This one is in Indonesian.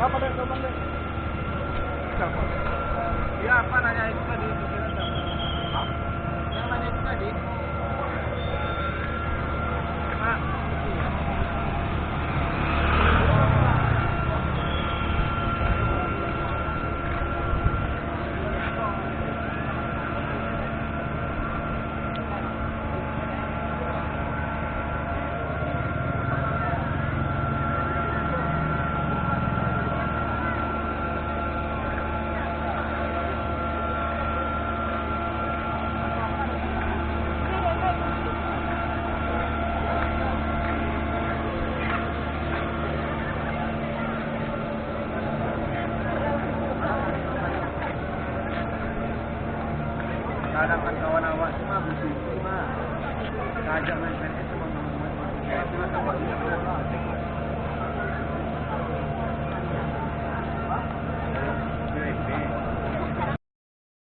Siapa deh, teman deh? Siapa? Iya, apa nanya itu tadi? Pikiran siapa? Hah? Yang nanya itu tadi? Pak, iya. Kadang kan kawan awak semua busuk semua. Kajak main-main itu cuma ngomong-ngomong.